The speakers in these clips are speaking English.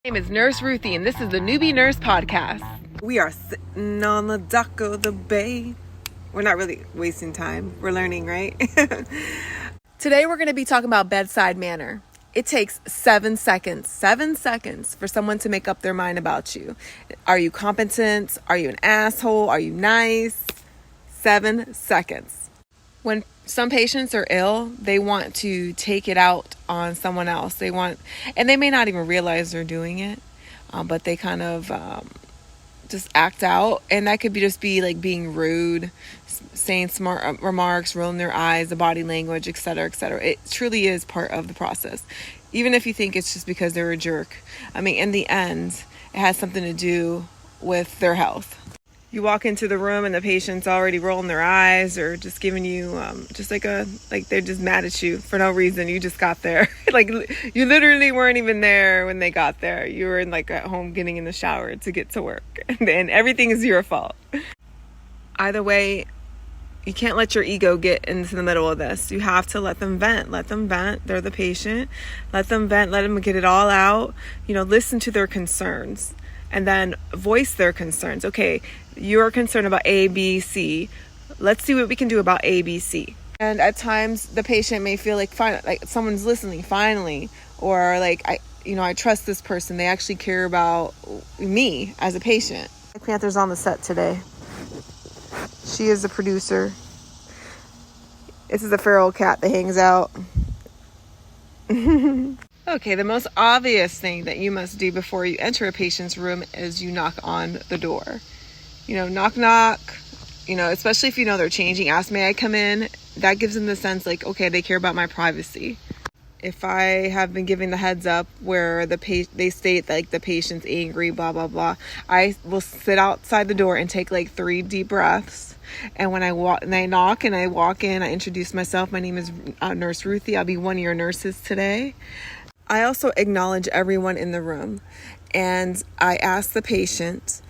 My name is Nurse Ruthie, and this is the Newbie Nurse Podcast. We are sitting on the dock of the bay. We're not really wasting time. We're learning, right? Today we're going to be talking about bedside manner. It takes 7 seconds for someone to make up their mind about you. Are you competent? Are you an asshole? Are you nice? 7 seconds. When some patients are ill, they want to take it out on someone else. And they may not even realize they're doing it, but they kind of just act out. And that could be like being rude, saying smart remarks, rolling their eyes, the body language, etc., etc. It truly is part of the process. Even if you think it's just because they're a jerk. I mean, in the end, it has something to do with their health. You walk into the room and the patient's already rolling their eyes or just giving you like they're just mad at you for no reason. You just got there. Like you literally weren't even there when they got there. You were at home getting in the shower to get to work. And everything is your fault. Either way, you can't let your ego get into the middle of this. You have to let them vent. They're the patient. Let them vent. Let them get it all out. Listen to their concerns. And then voice their concerns. Okay, you're concerned about A, B, C. Let's see what we can do about A, B, C. And at times, the patient may feel like someone's listening finally, or I trust this person. They actually care about me as a patient. Black Panther's on the set today. She is the producer. This is a feral cat that hangs out. Okay, the most obvious thing that you must do before you enter a patient's room is you knock on the door. Knock, knock. Especially if they're changing. Ask, may I come in? That gives them the sense okay, they care about my privacy. If I have been giving the heads up where they state the patient's angry, blah, blah, blah, I will sit outside the door and take 3 deep breaths. And when I knock and I walk in, I introduce myself. My name is Nurse Ruthie. I'll be one of your nurses today. I also acknowledge everyone in the room, and I ask the patient,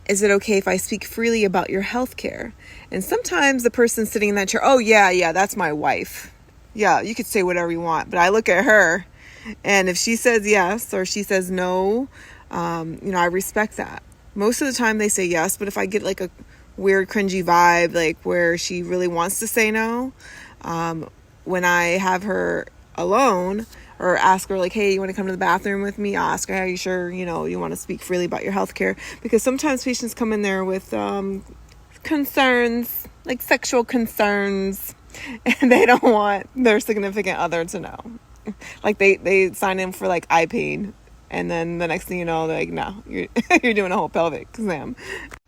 is it okay if I speak freely about your health care? And sometimes the person sitting in that chair, oh yeah, that's my wife. Yeah, you could say whatever you want, but I look at her, and if she says yes or she says no, I respect that. Most of the time they say yes, but if I get a weird cringy vibe, where she really wants to say no, when I have her alone, or ask her hey, you want to come to the bathroom with me? I'll ask her, are you sure, you want to speak freely about your health care? Because sometimes patients come in there with concerns, sexual concerns, and they don't want their significant other to know. They sign in for eye pain, and then the next thing you know, they're no, you're doing a whole pelvic exam.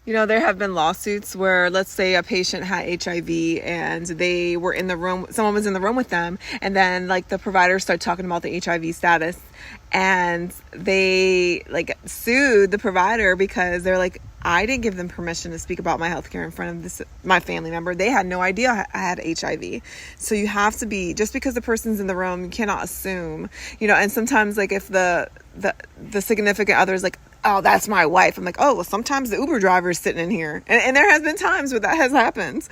There have been lawsuits where, let's say, a patient had HIV and they were in the room, someone was in the room with them, and then the provider started talking about the HIV status, and they sued the provider because they're I didn't give them permission to speak about my healthcare in front of my family member. They had no idea I had HIV. So you have to be, just because the person's in the room, you cannot assume, and sometimes if the significant other is oh, that's my wife. I'm oh, well, sometimes the Uber driver is sitting in here. And there has been times where that has happened.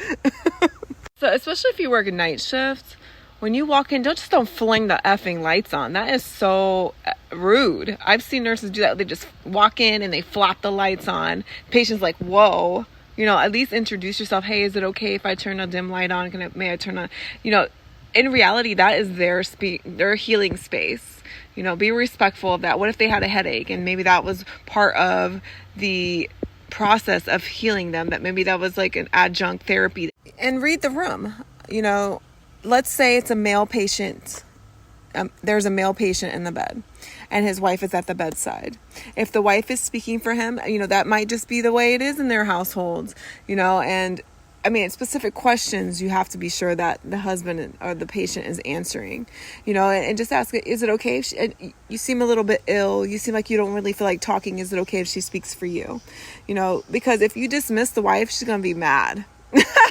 So especially if you work a night shift, when you walk in, don't fling the effing lights on. That is so rude. I've seen nurses do that. They just walk in and they flop the lights on. Patient's whoa. At least introduce yourself. Hey, is it okay if I turn a dim light on? May I turn on? In reality, that is their healing space. Be respectful of that. What if they had a headache and maybe that was part of the process of healing them, that maybe that was an adjunct therapy? And read the room. Let's say it's a male patient. There's a male patient in the bed and his wife is at the bedside. If the wife is speaking for him, that might just be the way it is in their household, and specific questions you have to be sure that the husband or the patient is answering, and just ask, is it okay if you seem a little bit ill, you seem like you don't really feel like talking, is it okay if she speaks for you? Because if you dismiss the wife, she's going to be mad.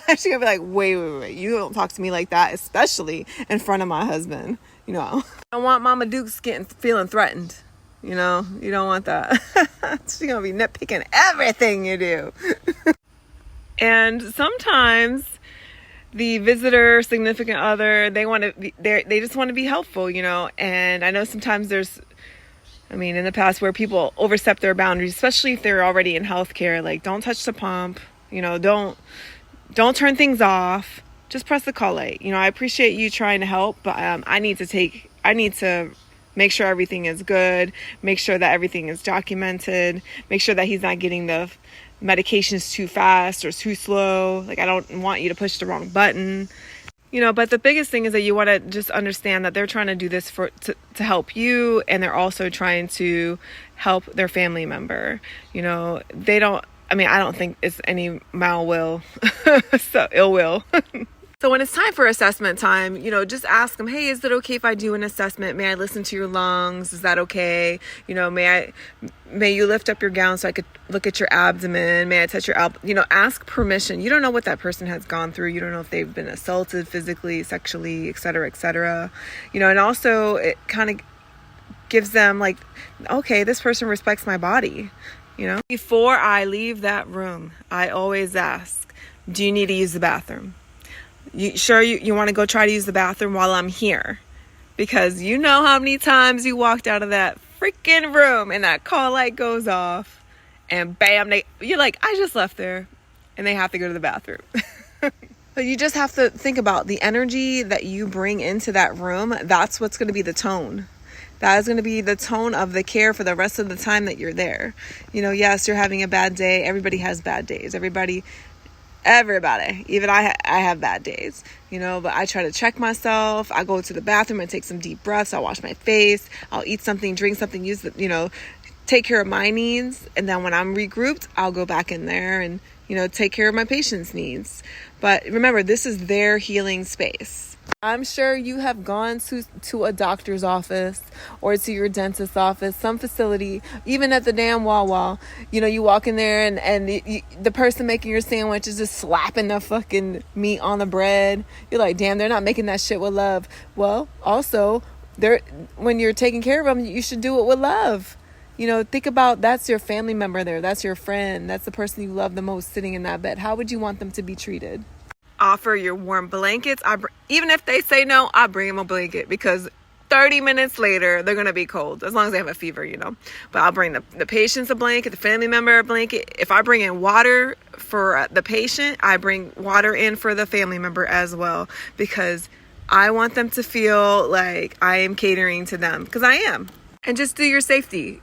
She's going to be wait, you don't talk to me like that, especially in front of my husband. I don't want Mama Duke's feeling threatened. You don't want that. She's going to be nitpicking everything you do. And sometimes the visitor, significant other, they just want to be helpful, and I know sometimes there's I mean, in the past where people overstep their boundaries, especially if they're already in healthcare, like don't touch the pump, don't turn things off. Just press the call light. I appreciate you trying to help, but I need to make sure everything is good, make sure that everything is documented, make sure that he's not getting the medications too fast or too slow. Like, I don't want you to push the wrong button. But the biggest thing is that you want to just understand that they're trying to do this to help you, and they're also trying to help their family member. I don't think it's any mal will, so ill will. So when it's time for assessment time, just ask them, hey, is it okay if I do an assessment? May I listen to your lungs? Is that okay? May you lift up your gown so I could look at your abdomen? May I touch your abdomen? Ask permission. You don't know what that person has gone through. You don't know if they've been assaulted physically, sexually, et cetera, et cetera. And also it kind of gives them like, okay, this person respects my body. Before I leave that room, I always ask, do you need to use the bathroom? You want to go try to use the bathroom while I'm here? Because you know how many times you walked out of that freaking room and that call light goes off and bam, you're like, I just left there, and they have to go to the bathroom. So you just have to think about the energy that you bring into that room. That's what's going to be the tone. That is going to be the tone of the care for the rest of the time that you're there. Yes, you're having a bad day. Everybody has bad days. Everybody, even I have bad days, but I try to check myself. I go to the bathroom and take some deep breaths. I'll wash my face. I'll eat something, drink something, take care of my needs. And then when I'm regrouped, I'll go back in there and, take care of my patient's needs. But remember, this is their healing space. I'm sure you have gone to a doctor's office or to your dentist's office, some facility, even at the damn Wawa. You walk in there and the person making your sandwich is just slapping the fucking meat on the bread. You're like, damn, they're not making that shit with love. Well, also, when you're taking care of them, you should do it with love. Think about, that's your family member there. That's your friend. That's the person you love the most sitting in that bed. How would you want them to be treated? Offer your warm blankets. Even if they say no, I bring them a blanket, because 30 minutes later, they're going to be cold, as long as they have a fever, But I'll bring the patients a blanket, the family member a blanket. If I bring in water for the patient, I bring water in for the family member as well, because I want them to feel like I am catering to them, because I am. And just do your safety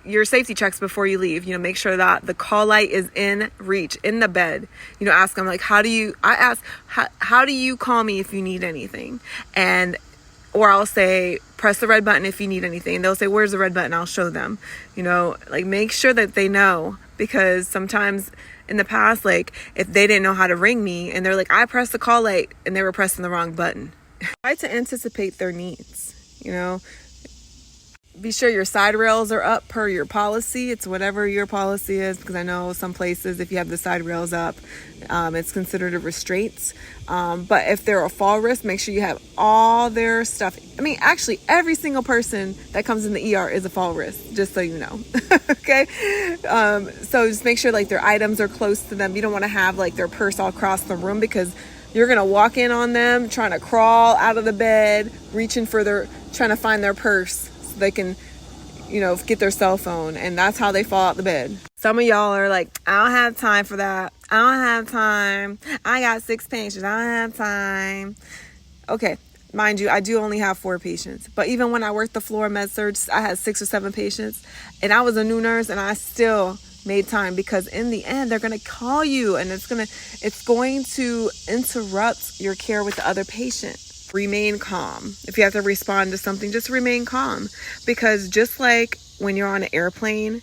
checks before you leave. Make sure that the call light is in reach, in the bed. Ask them, like, how do you call me if you need anything? Or I'll say, press the red button if you need anything. They'll say, where's the red button? I'll show them. Make sure that they know, because sometimes in the past, like, if they didn't know how to ring me and they're like, I pressed the call light, and they were pressing the wrong button. Try to anticipate their needs, Be sure your side rails are up per your policy. It's whatever your policy is, because I know some places, if you have the side rails up, it's considered a restraint. But if they're a fall risk, make sure you have all their stuff. Actually, every single person that comes in the ER is a fall risk, just so you know. Okay? So just make sure, like, their items are close to them. You don't want to have, like, their purse all across the room, because you're going to walk in on them trying to crawl out of the bed, trying to find their purse. They can, get their cell phone, and that's how they fall out the bed. Some of y'all are like, I don't have time for that. I don't have time. I got 6 patients. I don't have time. Okay, mind you, I do only have 4 patients. But even when I worked the floor med surg, I had 6 or 7 patients, and I was a new nurse, and I still made time, because in the end, they're going to call you, and it's going to interrupt your care with the other patient. Remain calm. If you have to respond to something, just remain calm, because just like when you're on an airplane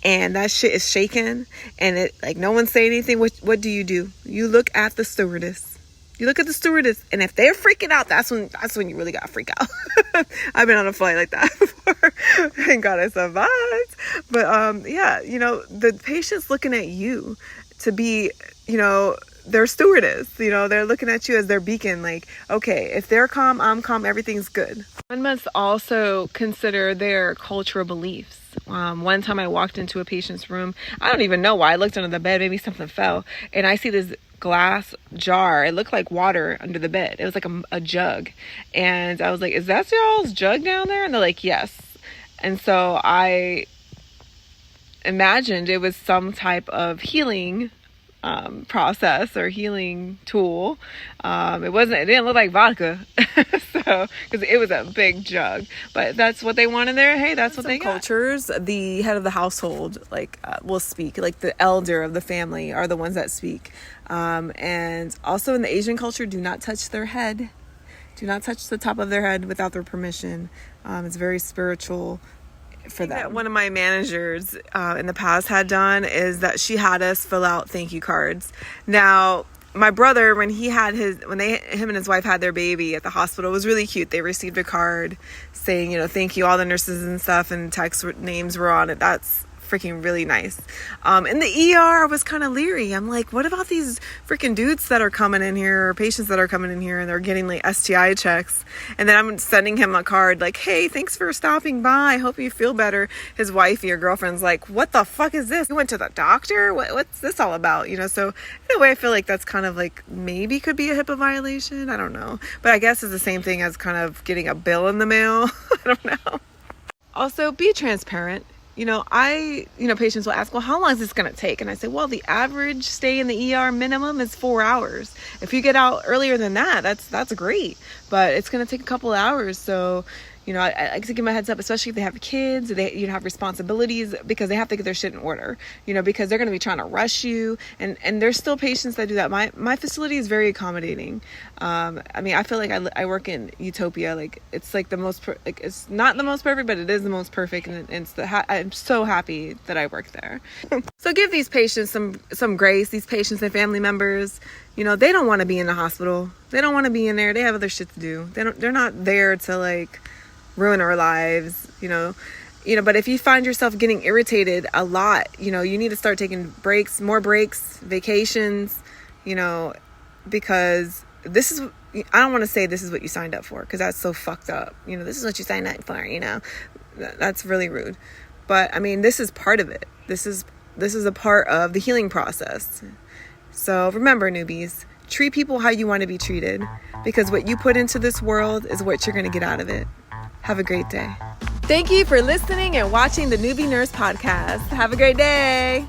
and that shit is shaking and no one's saying anything, what do? You look at the stewardess. And if they're freaking out, that's when you really gotta freak out. I've been on a flight like that before. Thank God I survived. But the patient's looking at you to be, their stewardess, they're looking at you as their beacon, like, okay, if they're calm, I'm calm, everything's good. One must also consider their cultural beliefs. One time I walked into a patient's room. I don't even know why. I looked under the bed, maybe something fell, and I see this glass jar. It looked like water under the bed. It was like a jug. And I was like, is that y'all's jug down there? And they're like, yes. And so I imagined it was some type of healing process or healing tool. It didn't look like vodka. So, because it was a big jug, but that's what they wanted there. Hey, that's what they got. Cultures, the head of the household, will speak, like the elder of the family are the ones that speak. And also in the Asian culture, do not touch their head. Do not touch the top of their head without their permission. It's very spiritual for them. One of my managers in the past had done is that she had us fill out thank you cards. Now, my brother, when him and his wife had their baby at the hospital, it was really cute. They received a card saying, thank you, all the nurses and stuff, and text names were on it. That's freaking really nice. In the ER, I was kind of leery. I'm like, what about these freaking dudes that are coming in here, or patients that are coming in here and they're getting like STI checks? And then I'm sending him a card like, hey, thanks for stopping by. I hope you feel better. His wifey or girlfriend's like, what the fuck is this? You went to the doctor? What's this all about? So in a way, I feel like that's kind of like maybe could be a HIPAA violation. I don't know. But I guess it's the same thing as kind of getting a bill in the mail. I don't know. Also, be transparent. Patients will ask, well, how long is this going to take? And I say, well, the average stay in the ER minimum is 4 hours. If you get out earlier than that, that's great. But it's going to take a couple of hours. So, I like to give them a heads up, especially if they have kids, they have responsibilities, because they have to get their shit in order, because they're going to be trying to rush you. And there's still patients that do that. My facility is very accommodating. I feel like I work in utopia. Like, it's like the most, it's not the most perfect, but it is the most perfect. And I'm so happy that I work there. So give these patients some grace, these patients and family members. They don't want to be in the hospital. They don't want to be in there. They have other shit to do. They're not there to ruin our lives, but if you find yourself getting irritated a lot, you need to start taking more breaks, vacations, because I don't want to say this is what you signed up for, because that's so fucked up. This is what you signed up for, that's really rude. But this is part of it. This is a part of the healing process. So remember, newbies, treat people how you want to be treated, because what you put into this world is what you're going to get out of it. Have a great day. Thank you for listening and watching the Newbie Nurse Podcast. Have a great day.